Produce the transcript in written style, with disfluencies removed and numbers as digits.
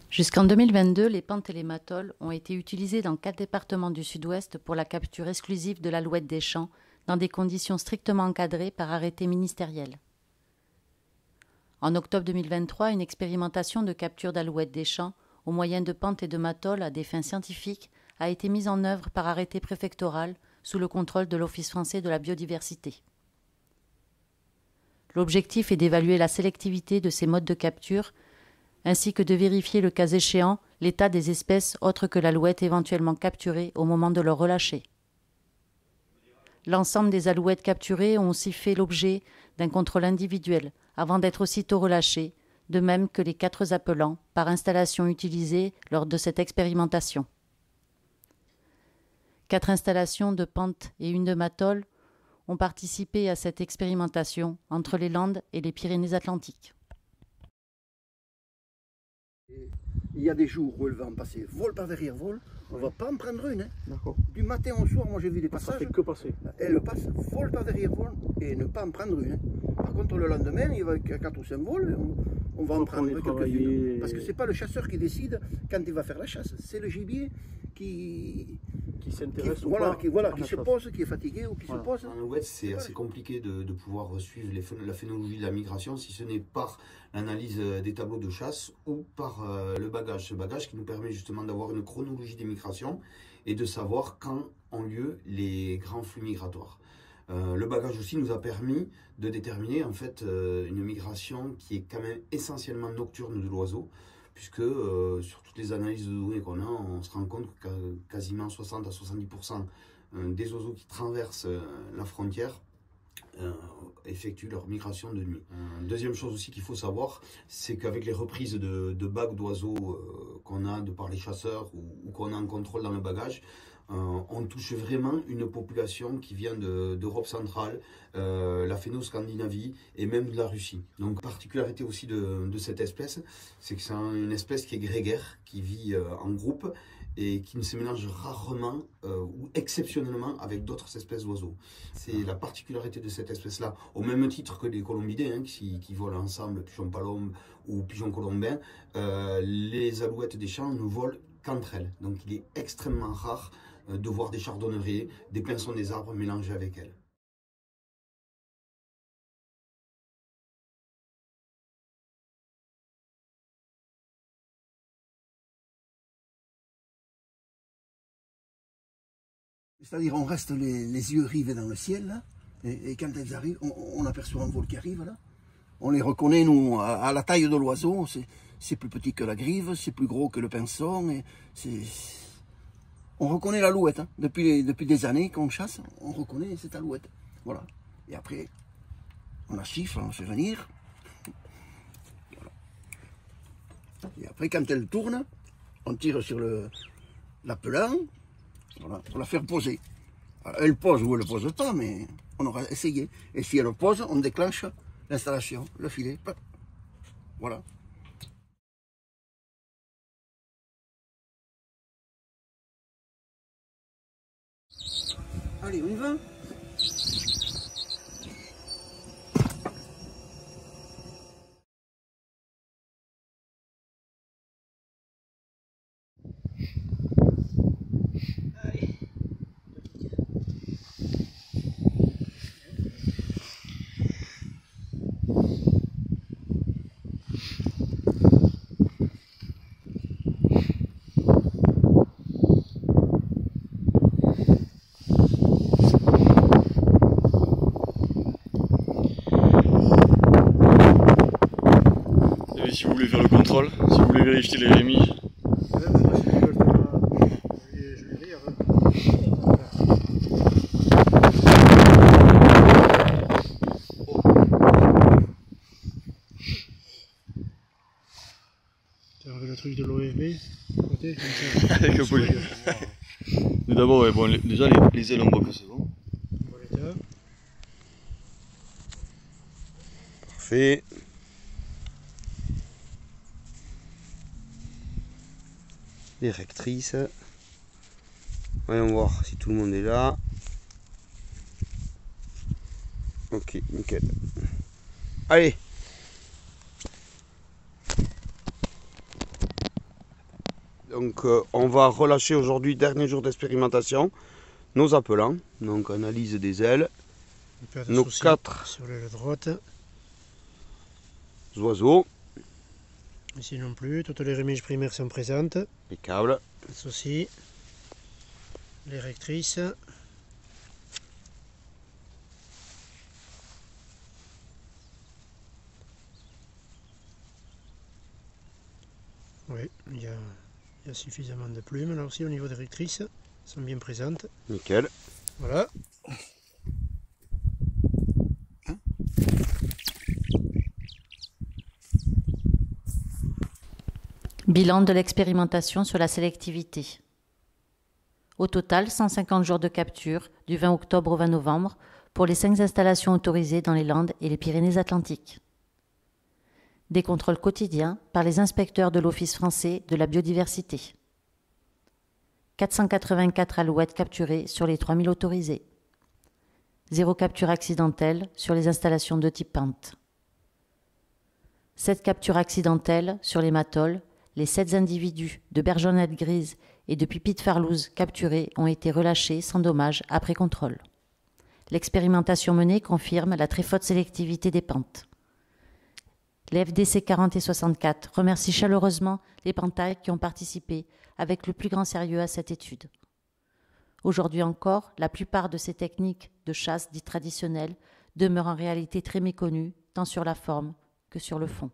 Jusqu'en 2022, les pentes et les matoles ont été utilisés dans 4 départements du sud-ouest pour la capture exclusive de l'alouette des champs dans des conditions strictement encadrées par arrêté ministériel. En octobre 2023, une expérimentation de capture d'alouettes des champs au moyen de pentes et de matoles à des fins scientifiques a été mise en œuvre par arrêté préfectoral sous le contrôle de l'Office français de la biodiversité. L'objectif est d'évaluer la sélectivité de ces modes de capture ainsi que de vérifier le cas échéant l'état des espèces autres que l'alouette éventuellement capturée au moment de leur relâcher. L'ensemble des alouettes capturées ont aussi fait l'objet d'un contrôle individuel avant d'être aussitôt relâchées, de même que les 4 appelants par installation utilisées lors de cette expérimentation. 4 installations de pente et une de matole ont participé à cette expérimentation entre les Landes et les Pyrénées-Atlantiques. Il y a des jours où elles vont passer vol par derrière vol, on ne va pas en prendre une. Hein. D'accord. Du matin au soir, moi j'ai vu des passages. Ça fait que passer. Elles passent vol par derrière vol et ne pas en prendre une. Hein. Par contre, le lendemain, il va y avoir 4 ou 5 vols, on va en prendre quelques-unes. Parce que ce n'est pas le chasseur qui décide quand il va faire la chasse, c'est le gibier qui s'intéresse ou voilà, pas qui se pose, qui est fatigué ou qui se pose. En alouette, c'est assez compliqué de pouvoir suivre la phénologie de la migration si ce n'est par l'analyse des tableaux de chasse ou par le bagage. Ce bagage qui nous permet justement d'avoir une chronologie des migrations et de savoir quand ont lieu les grands flux migratoires. Le bagage aussi nous a permis de déterminer en fait une migration qui est quand même essentiellement nocturne de l'oiseau, puisque sur toutes les analyses de données qu'on a, on se rend compte que quasiment 60 à 70% des oiseaux qui traversent la frontière effectuent leur migration de nuit. Deuxième chose aussi qu'il faut savoir, c'est qu'avec les reprises de bagues d'oiseaux qu'on a de par les chasseurs ou qu'on a en contrôle dans le bagage, on touche vraiment une population qui vient d'Europe centrale, la Phéno-Scandinavie et même de la Russie. Donc particularité aussi de cette espèce, c'est que c'est une espèce qui est grégaire, qui vit en groupe et qui ne se mélange rarement ou exceptionnellement avec d'autres espèces d'oiseaux. C'est la particularité de cette espèce-là, au même titre que les colombidés hein, qui volent ensemble, pigeons palombes ou pigeons colombins, les alouettes des champs ne volent qu'entre elles. Donc il est extrêmement rare de voir des chardonnerets, des pinsons des arbres mélangés avec elles. C'est-à-dire on reste les yeux rivés dans le ciel, là, et quand elles arrivent, on aperçoit un vol qui arrive, là. On les reconnaît, nous, à la taille de l'oiseau, c'est plus petit que la grive, c'est plus gros que le pinson, et on reconnaît l'alouette, hein. Depuis des années qu'on chasse, on reconnaît cette alouette. Voilà. Et après, on la siffle, on la fait venir. Voilà. Et après, quand elle tourne, on tire sur l'appelant, voilà, pour la faire poser. Alors, elle pose ou elle ne pose pas, mais on aura essayé. Et si elle pose, on déclenche l'installation, le filet. Voilà. Allez, on y va. Si vous voulez faire le contrôle, si vous voulez vérifier les rémis. Tu as revu le truc de l'OFB côté comme ça. Avec le poulet. Mais d'abord, ouais, bon, déjà les ailes on voit que c'est bon. Parfait. Les rectrices. Voyons voir si tout le monde est là. Ok, nickel. Allez. Donc on va relâcher aujourd'hui, dernier jour d'expérimentation, nos appelants. Donc analyse des ailes, nos 4 sur l'aile droite. oiseaux, Ici non plus, toutes les remises primaires sont présentes. les câbles, Ceci, les rectrices. Oui, il y a suffisamment de plumes là aussi au niveau des rectrices. Elles sont bien présentes. nickel. Voilà. Bilan de l'expérimentation sur la sélectivité. Au total, 150 jours de capture du 20 octobre au 20 novembre pour les 5 installations autorisées dans les Landes et les Pyrénées-Atlantiques. Des contrôles quotidiens par les inspecteurs de l'Office français de la biodiversité. 484 alouettes capturées sur les 3000 autorisées. 0 capture accidentelle sur les installations de type pente. 7 captures accidentelles sur les matoles. Les 7 individus de bergonnette grise et de pipite farlouse capturés ont été relâchés sans dommage après contrôle. L'expérimentation menée confirme la très forte sélectivité des pentes. Les FDC 40 et 64 remercient chaleureusement les pentailles qui ont participé avec le plus grand sérieux à cette étude. Aujourd'hui encore, la plupart de ces techniques de chasse dites traditionnelles demeurent en réalité très méconnues, tant sur la forme que sur le fond.